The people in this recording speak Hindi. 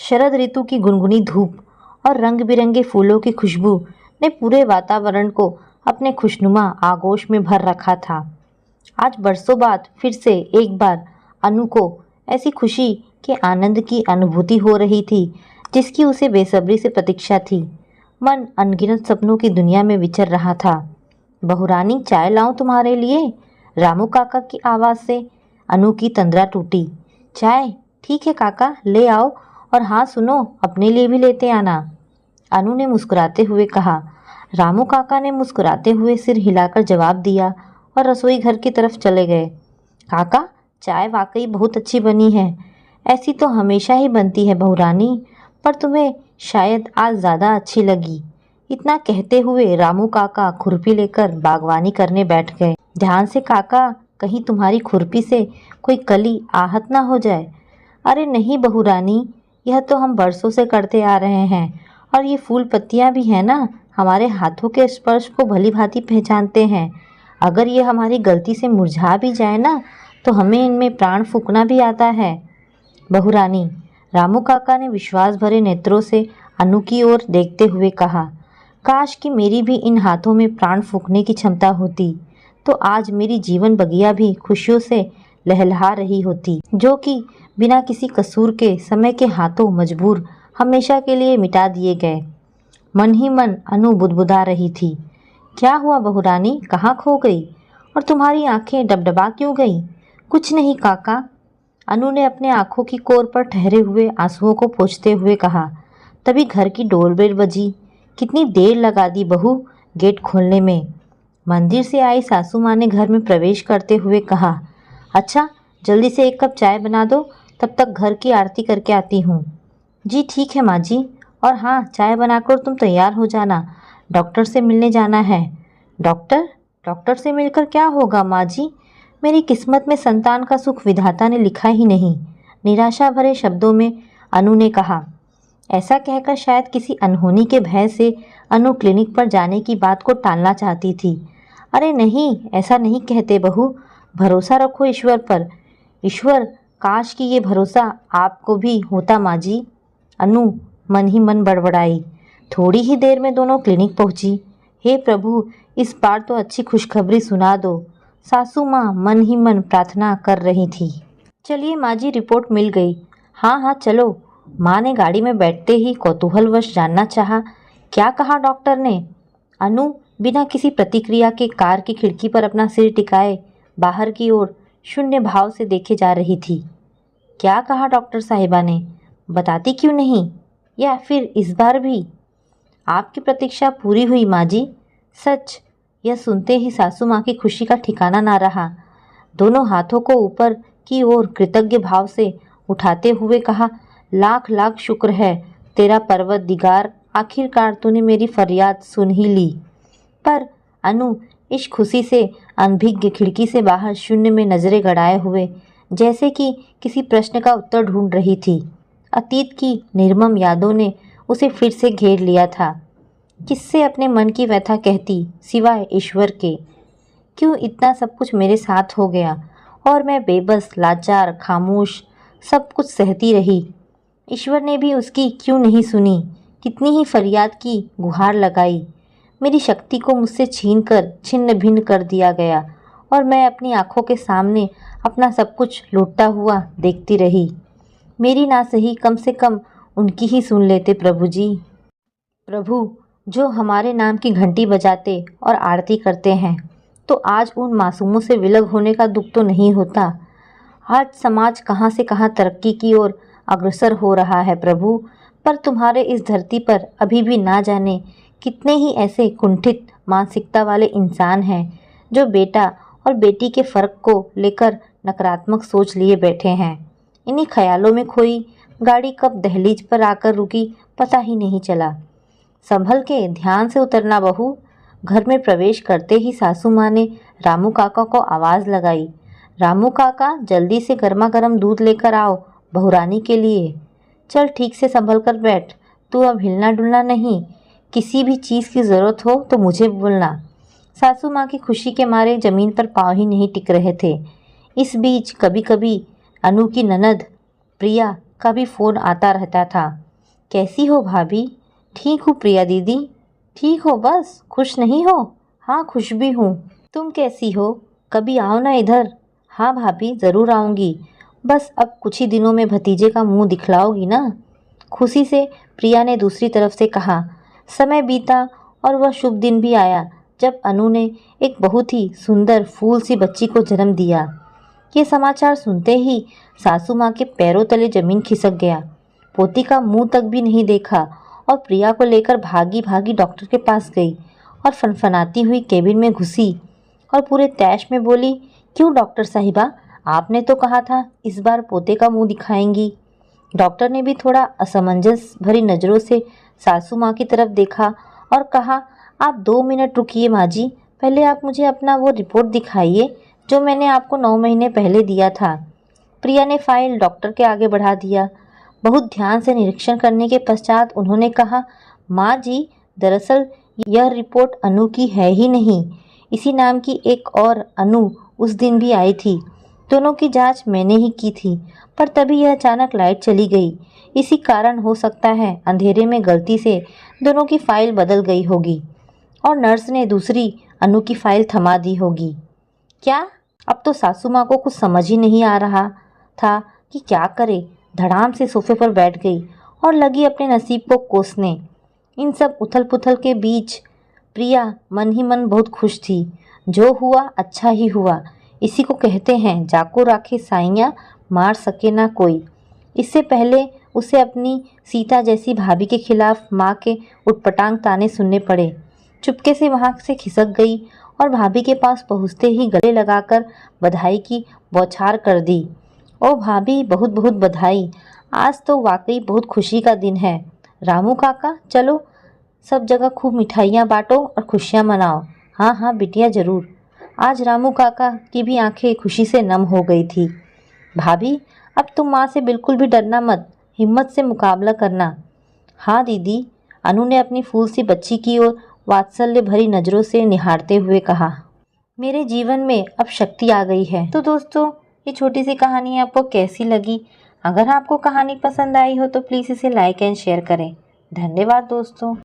शरद ऋतु की गुनगुनी धूप और रंग बिरंगे फूलों की खुशबू ने पूरे वातावरण को अपने खुशनुमा आगोश में भर रखा था। आज बरसों बाद फिर से एक बार अनु को ऐसी खुशी के आनंद की अनुभूति हो रही थी जिसकी उसे बेसब्री से प्रतीक्षा थी। मन अनगिनत सपनों की दुनिया में विचर रहा था। बहुरानी, चाय लाऊं तुम्हारे लिए? रामू काका की आवाज़ से अनु की तंद्रा टूटी। चाय? ठीक है काका, ले आओ, और हाँ सुनो, अपने लिए भी लेते आना, अनु ने मुस्कुराते हुए कहा। रामू काका ने मुस्कुराते हुए सिर हिलाकर जवाब दिया और रसोई घर की तरफ चले गए। काका, चाय वाकई बहुत अच्छी बनी है। ऐसी तो हमेशा ही बनती है बहुरानी, पर तुम्हें शायद आज ज़्यादा अच्छी लगी। इतना कहते हुए रामू काका खुरपी लेकर बागवानी करने बैठ गए। ध्यान से काका, कहीं तुम्हारी खुरपी से कोई कली आहत ना हो जाए। अरे नहीं बहुरानी, यह तो हम बरसों से करते आ रहे हैं, और ये फूल पत्तियां भी हैं ना, हमारे हाथों के स्पर्श को भली भांति पहचानते हैं। अगर ये हमारी गलती से मुरझा भी जाए ना, तो हमें इनमें प्राण फूंकना भी आता है। बहुरानी, रामू काका ने विश्वास भरे नेत्रों से अनु की ओर देखते हुए कहा। काश कि मेरी भी इन हाथों में प्राण फूंकने की क्षमता होती, तो आज मेरी जीवन बगिया भी खुशियों से लहलहा रही होती, जो कि बिना किसी कसूर के समय के हाथों मजबूर हमेशा के लिए मिटा दिए गए। मन ही मन अनु बुदबुदा रही थी। क्या हुआ बहुरानी, कहाँ खो गई? और तुम्हारी आंखें डबडबा क्यों गई? कुछ नहीं काका, अनु ने अपने आंखों की कोर पर ठहरे हुए आंसुओं को पोंछते हुए कहा। तभी घर की डोरबेल बजी। कितनी देर लगा दी बहू गेट खोलने में, मंदिर से आई सासू माँ ने घर में प्रवेश करते हुए कहा। अच्छा, जल्दी से एक कप चाय बना दो, तब तक घर की आरती करके आती हूँ। जी ठीक है माँ जी, और हाँ, चाय बनाकर तुम तैयार हो जाना, डॉक्टर से मिलने जाना है। डॉक्टर? डॉक्टर से मिलकर क्या होगा माँ जी? मेरी किस्मत में संतान का सुख विधाता ने लिखा ही नहीं, निराशा भरे शब्दों में अनु ने कहा। ऐसा कहकर शायद किसी अनहोनी के भय से अनु क्लिनिक पर जाने की बात को टालना चाहती थी। अरे नहीं, ऐसा नहीं कहते बहू, भरोसा रखो ईश्वर पर। ईश्वर, काश कि ये भरोसा आपको भी होता माँ जी, अनु मन ही मन बड़बड़ाई। थोड़ी ही देर में दोनों क्लिनिक पहुंची। हे प्रभु, इस बार तो अच्छी खुशखबरी सुना दो, सासू माँ मन ही मन प्रार्थना कर रही थी। चलिए माँ जी, रिपोर्ट मिल गई। हाँ हाँ चलो, माँ ने गाड़ी में बैठते ही कौतूहलवश जानना चाहा। क्या कहा डॉक्टर ने? अनु बिना किसी प्रतिक्रिया के कार की खिड़की पर अपना सिर टिकाए बाहर की ओर शून्य भाव से देखे जा रही थी। क्या कहा डॉक्टर साहिबा ने? बताती क्यों नहीं, या फिर इस बार भी? आपकी प्रतीक्षा पूरी हुई माँ जी, सच। यह सुनते ही सासू माँ की खुशी का ठिकाना ना रहा। दोनों हाथों को ऊपर की ओर कृतज्ञ भाव से उठाते हुए कहा। लाख लाख शुक्र है तेरा परवरदिगार, आखिरकार तूने मेरी फरियाद सुन ही ली। पर अनु इस खुशी से अनभिज्ञ खिड़की से बाहर शून्य में नजरें गड़ाए हुए जैसे कि किसी प्रश्न का उत्तर ढूंढ रही थी। अतीत की निर्मम यादों ने उसे फिर से घेर लिया था। किससे अपने मन की व्यथा कहती सिवाय ईश्वर के? क्यों इतना सब कुछ मेरे साथ हो गया और मैं बेबस, लाचार, खामोश सब कुछ सहती रही? ईश्वर ने भी उसकी क्यों नहीं सुनी? कितनी ही फरियाद की, गुहार लगाई, मेरी शक्ति को मुझसे छीनकर छिन्न भिन्न कर दिया गया, और मैं अपनी आंखों के सामने अपना सब कुछ लूटता हुआ देखती रही। मेरी ना सही, कम से कम उनकी ही सुन लेते प्रभु जी। प्रभु, जो हमारे नाम की घंटी बजाते और आरती करते हैं, तो आज उन मासूमों से विलग होने का दुख तो नहीं होता। आज समाज कहाँ से कहाँ तरक्की की ओर अग्रसर हो रहा है प्रभु, पर तुम्हारे इस धरती पर अभी भी ना जाने कितने ही ऐसे कुंठित मानसिकता वाले इंसान हैं जो बेटा और बेटी के फर्क को लेकर नकारात्मक सोच लिए बैठे हैं। इन्हीं ख्यालों में खोई गाड़ी कब दहलीज पर आकर रुकी पता ही नहीं चला। संभल के, ध्यान से उतरना बहू। घर में प्रवेश करते ही सासू माँ ने रामू काका को आवाज़ लगाई। रामू काका, जल्दी से गर्मा गर्म दूध लेकर आओ बहुरानी के लिए। चल ठीक से संभल कर बैठ, तू अब हिलना डुलना नहीं। किसी भी चीज़ की ज़रूरत हो तो मुझे बोलना। सासू माँ की खुशी के मारे ज़मीन पर पाँव ही नहीं टिक रहे थे। इस बीच कभी कभी अनु की ननद प्रिया का भी फ़ोन आता रहता था। कैसी हो भाभी? ठीक हूँ प्रिया दीदी। ठीक हो बस, खुश नहीं हो? हाँ खुश भी हूँ। तुम कैसी हो? कभी आओ ना इधर। हाँ भाभी ज़रूर आऊँगी। बस अब कुछ ही दिनों में भतीजे का मुंह दिखलाओगी ना? खुशी से प्रिया ने दूसरी तरफ से कहा। समय बीता और वह शुभ दिन भी आया जब अनु ने एक बहुत ही सुंदर फूल सी बच्ची को जन्म दिया। ये समाचार सुनते ही सासू माँ के पैरों तले जमीन खिसक गया। पोती का मुंह तक भी नहीं देखा और प्रिया को लेकर भागी भागी डॉक्टर के पास गई और फनफनाती हुई केबिन में घुसी और पूरे तैश में बोली, क्यों डॉक्टर साहिबा, आपने तो कहा था इस बार पोते का मुंह दिखाएंगी। डॉक्टर ने भी थोड़ा असमंजस भरी नज़रों से सासू माँ की तरफ देखा और कहा, आप 2 मिनट रुकिए माँ जी, पहले आप मुझे अपना वो रिपोर्ट दिखाइए जो मैंने आपको 9 महीने पहले दिया था। प्रिया ने फाइल डॉक्टर के आगे बढ़ा दिया। बहुत ध्यान से निरीक्षण करने के पश्चात उन्होंने कहा, माँ जी दरअसल यह रिपोर्ट अनु की है ही नहीं। इसी नाम की एक और अनु उस दिन भी आई थी। दोनों की जांच मैंने ही की थी, पर तभी यह अचानक लाइट चली गई। इसी कारण हो सकता है अंधेरे में गलती से दोनों की फाइल बदल गई होगी और नर्स ने दूसरी अनु की फाइल थमा दी होगी। क्या? अब तो सासू माँ को कुछ समझ ही नहीं आ रहा था कि क्या करे। धड़ाम से सोफे पर बैठ गई और लगी अपने नसीब को कोसने। इन सब उथल पुथल के बीच प्रिया मन ही मन बहुत खुश थी। जो हुआ अच्छा ही हुआ। इसी को कहते हैं जाको राखे साइयाँ, मार सके ना कोई। इससे पहले उसे अपनी सीता जैसी भाभी के खिलाफ माँ के उटपटांग ताने सुनने पड़े। चुपके से वहाँ से खिसक गई और भाभी के पास पहुँचते ही गले लगाकर बधाई की बौछार कर दी। ओ भाभी बहुत बहुत बधाई, आज तो वाकई बहुत खुशी का दिन है। रामू काका चलो सब जगह खूब मिठाइयाँ बांटो और खुशियाँ मनाओ। हाँ हाँ बिटिया ज़रूर। आज रामू काका की भी आंखें खुशी से नम हो गई थी। भाभी अब तुम माँ से बिल्कुल भी डरना मत, हिम्मत से मुकाबला करना। हाँ दीदी, अनु ने अपनी फूल सी बच्ची की ओर वात्सल्य भरी नज़रों से निहारते हुए कहा। मेरे जीवन में अब शक्ति आ गई है। तो दोस्तों ये छोटी सी कहानी आपको कैसी लगी? अगर आपको कहानी पसंद आई हो तो प्लीज़ इसे लाइक एंड शेयर करें। धन्यवाद दोस्तों।